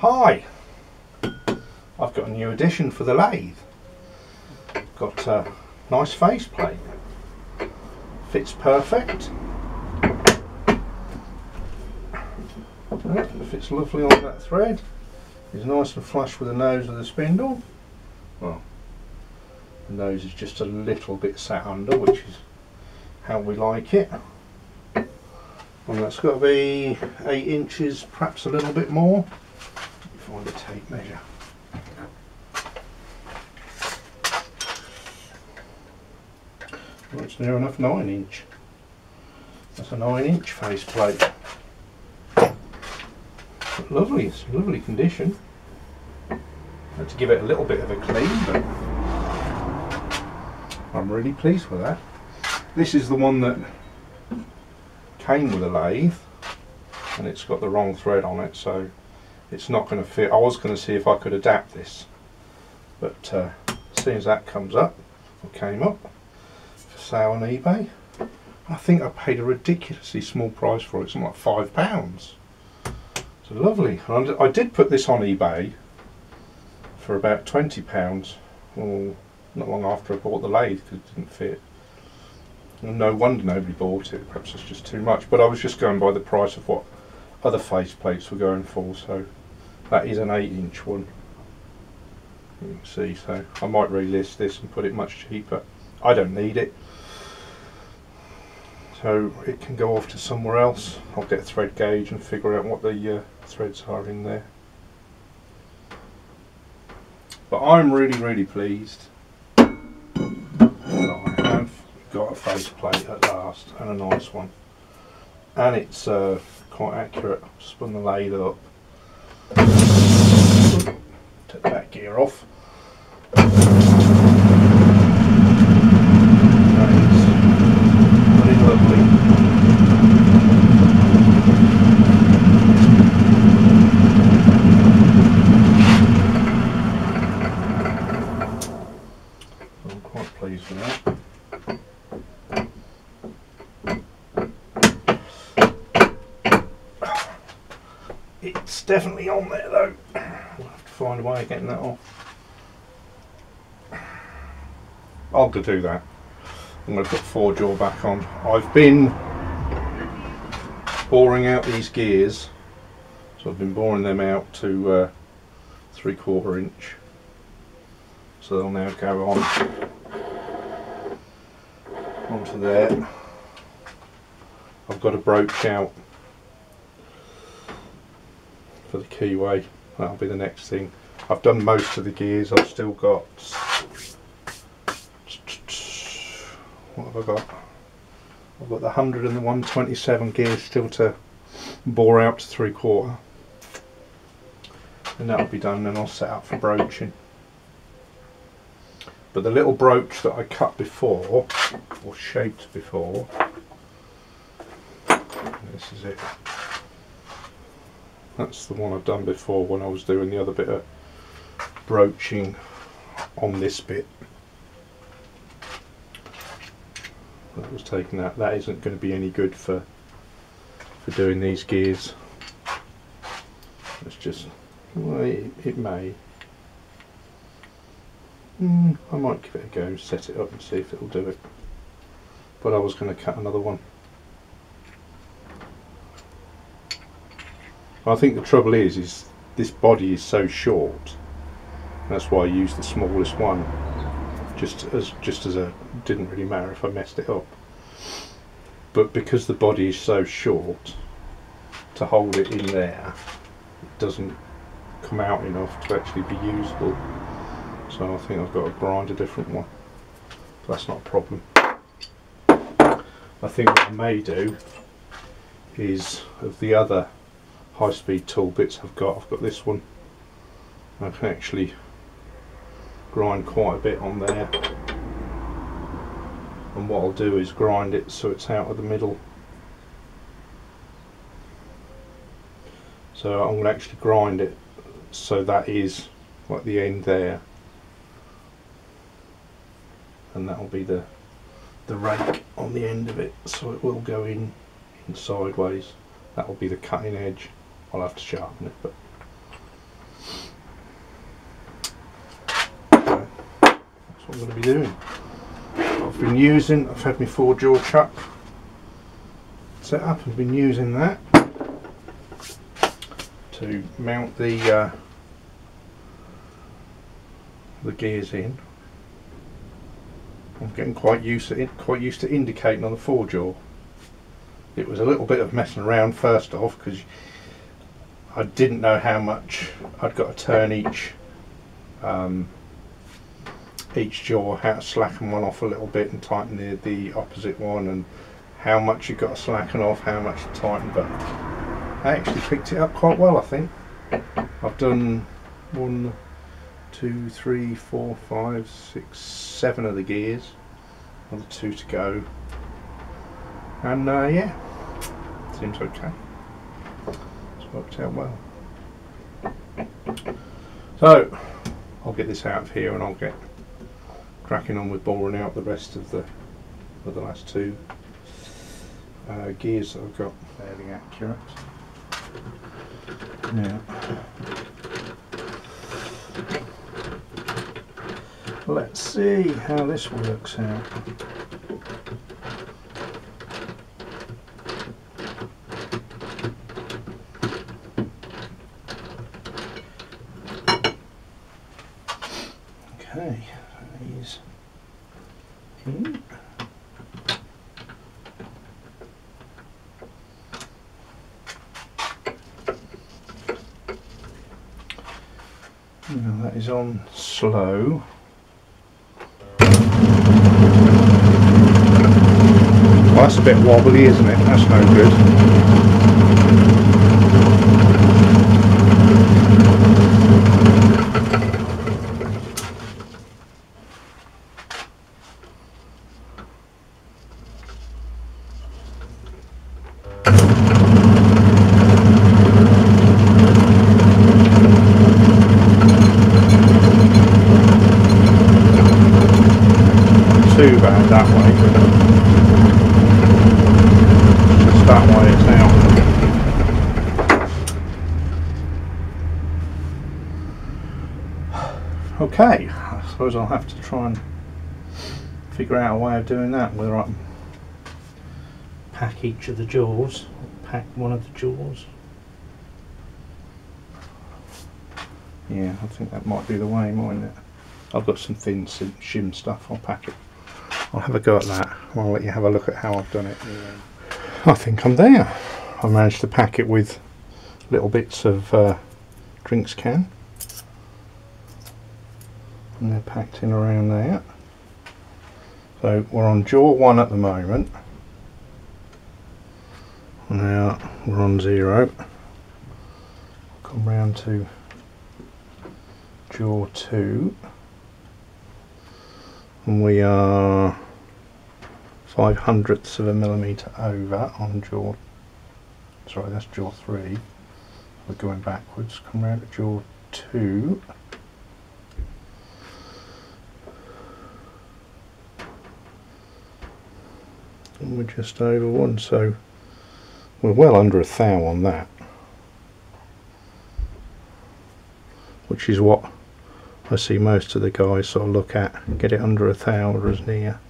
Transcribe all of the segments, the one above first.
Hi! I've got a new addition for the lathe. Got a nice faceplate. Fits perfect. It fits lovely on that thread. It's nice and flush with the nose of the spindle. Well, the nose is just a little bit sat under, which is how we like it. And that's got to be 8 inches, perhaps a little bit more. Find a tape measure. Well, it's near enough 9 inch. That's a 9 inch faceplate. Lovely, it's in lovely condition. Had to give it a little bit of a clean, but I'm really pleased with that. This is the one that came with a lathe, and it's got the wrong thread on it, so it's not going to fit. I was going to see if I could adapt this, but as soon as that comes up, or came up for sale on eBay, I think I paid a ridiculously small price for it, something like £5. So lovely. And I did put this on eBay for about £20, or not long after I bought the lathe, because it didn't fit. And no wonder nobody bought it. Perhaps it's just too much. But I was just going by the price of what other faceplates were going for. So that is an 8 inch one. You can see. So I might relist this and put it much cheaper. I don't need it, so it can go off to somewhere else. I'll get a thread gauge and figure out what the threads are in there. But I'm really pleased that I have got a faceplate at last, and a nice one. And it's quite accurate. Spun the lathe up. Take that gear off. I'm quite pleased with that. It's definitely on there though. We'll have to find a way of getting that off. I'll do that. I'm going to put 4-jaw back on. I've been boring out these gears, so I've been boring them out to 3/4 inch. So they'll now go on onto there. I've got a broach out for the keyway. That'll be the next thing. I've done most of the gears. I've still got, what have I got? I've got the 100 and the 127 gears still to bore out to 3/4, and that'll be done. Then I'll set up for broaching. But the little broach that I cut before, or shaped before, this is it. That's the one I've done before when I was doing the other bit of broaching on this bit. That was taken out. That isn't going to be any good for doing these gears. It's just, well, it may. I might give it a go, set it up and see if it'll do it. But I was going to cut another one. I think the trouble is this body is so short. That's why I used the smallest one. Just as a, didn't really matter if I messed it up. But because the body is so short, to hold it in there, it doesn't come out enough to actually be usable. So I think I've got to grind a different one. But that's not a problem. I think what I may do is, of the other high-speed tool bits I've got this one. I can actually grind quite a bit on there. And what I'll do is grind it so it's out of the middle. So I'm going to actually grind it so that is like the end there, and that'll be the rake on the end of it, so it will go in sideways. That will be the cutting edge. I'll have to sharpen it, but what I'm going to be doing. I've had my 4-jaw chuck set up. I've been using that to mount the gears in. I'm getting quite used to indicating on the 4-jaw. It was a little bit of messing around first off because I didn't know how much I'd got to turn each jaw, how to slacken one off a little bit and tighten the opposite one, and how much you've got to slacken off, how much to tighten. But I actually picked it up quite well, I think. I've done 1, 2, 3, 4, 5, 6, 7 of the gears, another 2 to go, and yeah, seems okay. It's worked out well. So I'll get this out of here and I'll get cracking on with boring out the rest of the last 2 gears that I've got. Fairly accurate. Now, let's see how this works out. Okay, these in. Now that is on slow. Well, that's a bit wobbly, isn't it? That's no good. Too bad that way. Just that way it's out. Okay, I suppose I'll have to try and figure out a way of doing that, whether I can pack each of the jaws, pack one of the jaws. Yeah, I think that might be the way, mightn't it? I've got some thin shim stuff, I'll pack it. I'll have a go at that. I'll let you have a look at how I've done it. I think I'm there. I managed to pack it with little bits of drinks can, and they're packed in around there. So we're on jaw 1 at the moment. Now we're on 0. Come round to jaw 2. And we are 0.05 of a millimetre over on jaw, sorry, that's jaw 3. We're going backwards. Come round to jaw 2. And we're just over 1, so we're well under a thou on that, which is what I see most of the guys sort of look at, get it under a thou or as near.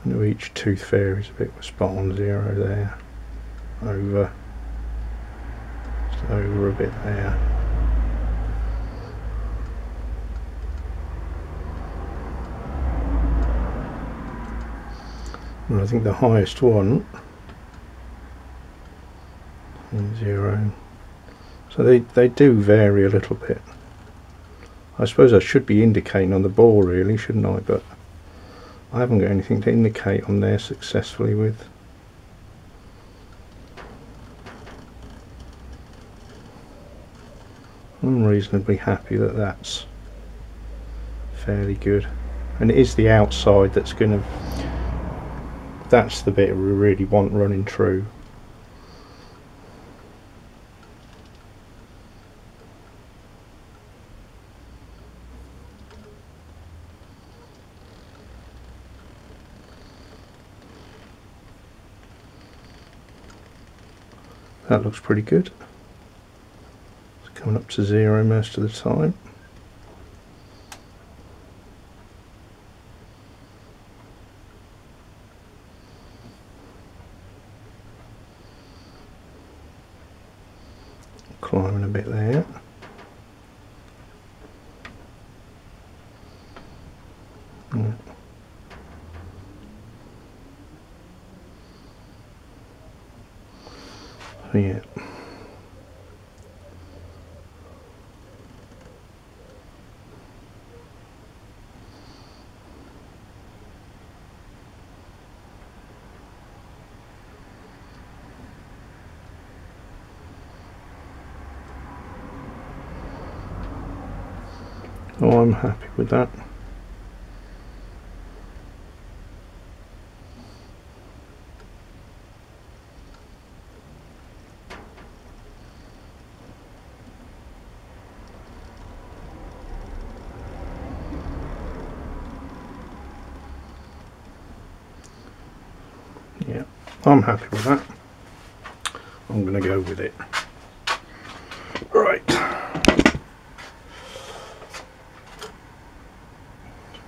And each tooth varies a bit, we're spot on 0 there, over, just over a bit there. And I think the highest one is 0. So they do vary a little bit. I suppose I should be indicating on the ball really, shouldn't I? But I haven't got anything to indicate on there successfully with. I'm reasonably happy that that's fairly good. And it is the outside that's going to, that's the bit we really want running true. That looks pretty good. It's coming up to 0 most of the time. Climbing a bit there. Yeah. So yeah. Oh, I'm happy with that. Yeah, I'm happy with that. I'm going to go with it. Right.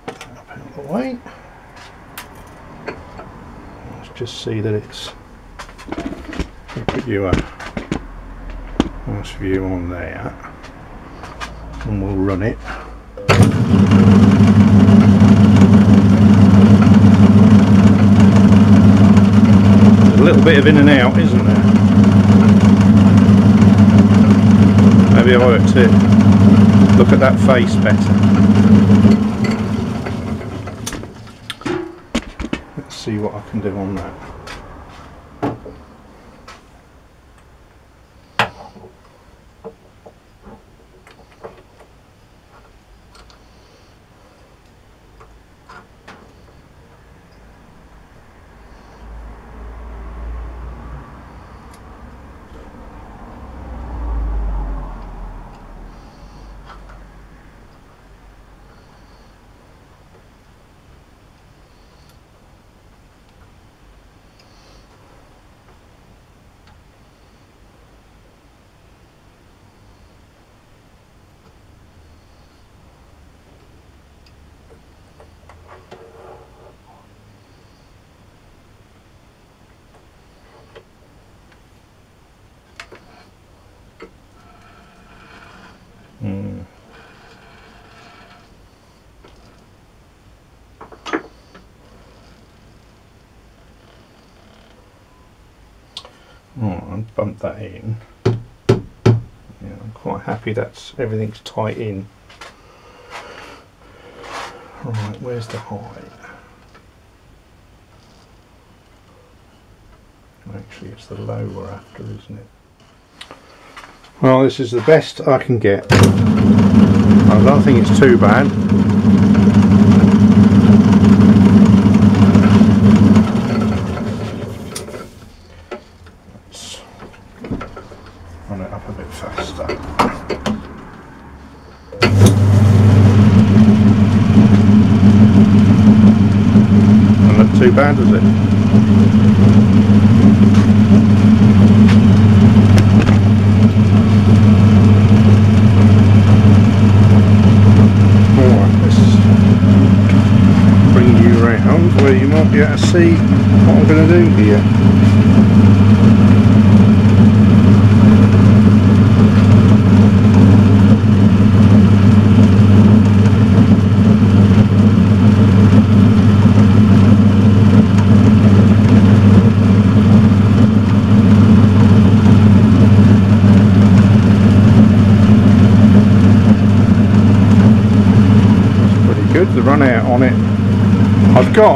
Up out of the way. Let's just see that it's. I'll put you a nice view on there, and we'll run it. A little bit of in and out, isn't there? Maybe I ought to look at that face better. Let's see what I can do on that. I'll bump that in. Yeah, I'm quite happy that's everything's tight in. Right, where's the height? Actually, it's the low we're after, isn't it? Well, this is the best I can get. I don't think it's too bad. Let's run it up a bit faster. Doesn't look too bad, does it? Where you might be able to see what I'm going to do here. It's pretty good, the run out on it. I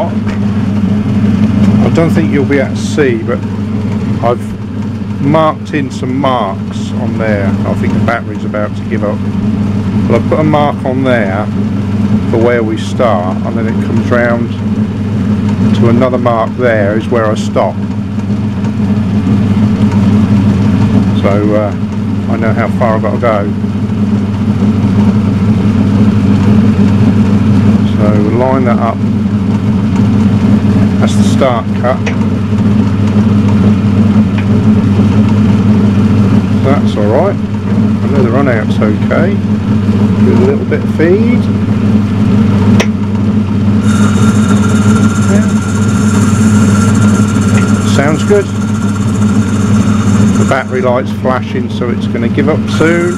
don't think you'll be able to see, but I've marked in some marks on there. I think the battery's about to give up. But I've put a mark on there for where we start, and then it comes round to another mark there is where I stop. So I know how far I've got to go. So we'll line that up. That's the start cut. that's alright. I know the run out's okay. Do a little bit of feed. Yeah. Sounds good. The battery light's flashing, so it's going to give up soon.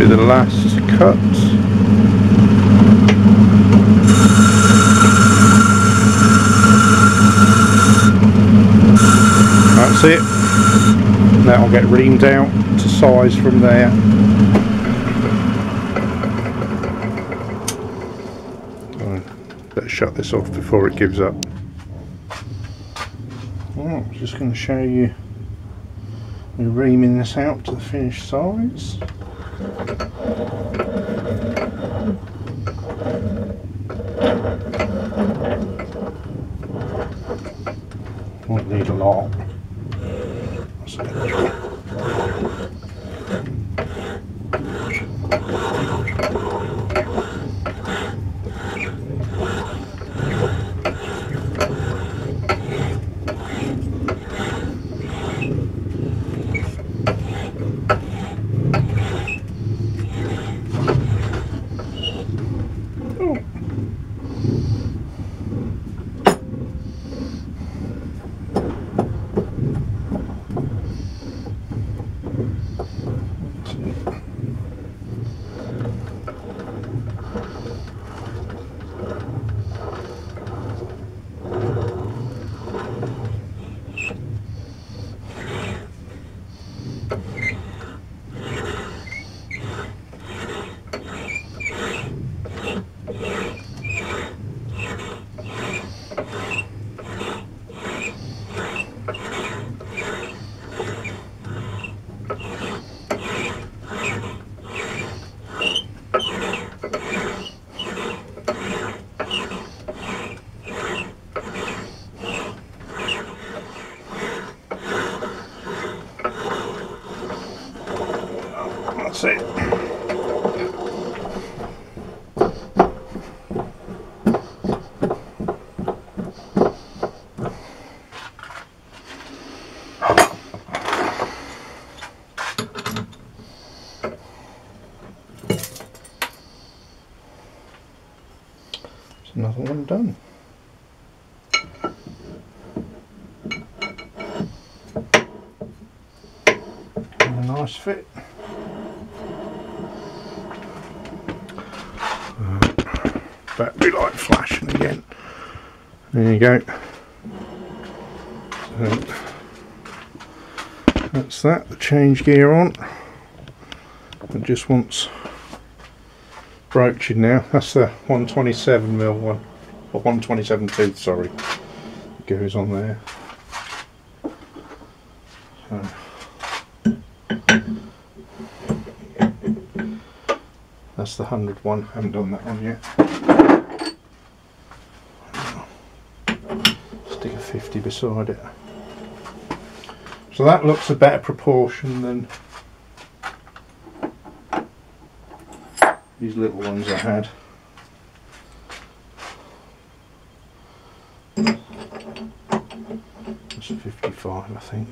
The last cut. That's it. That'll get reamed out to size from there. Better shut this off before it gives up. Well, I'm just going to show you me reaming this out to the finished size. Won't need a lot. That's it. There's another one done. And a nice fit. Battery light flashing again. There you go. So that's that. The change gear on. It just wants broaching now. That's the 127mm one, or 127 tooth. Sorry, it goes on there. So. That's the 100 one. Haven't done that one yet. Stick a 50 beside it. So that looks a better proportion than these little ones I had. That's 55, I think.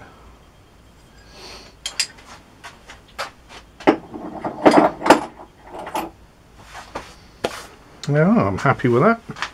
Yeah, I'm happy with that.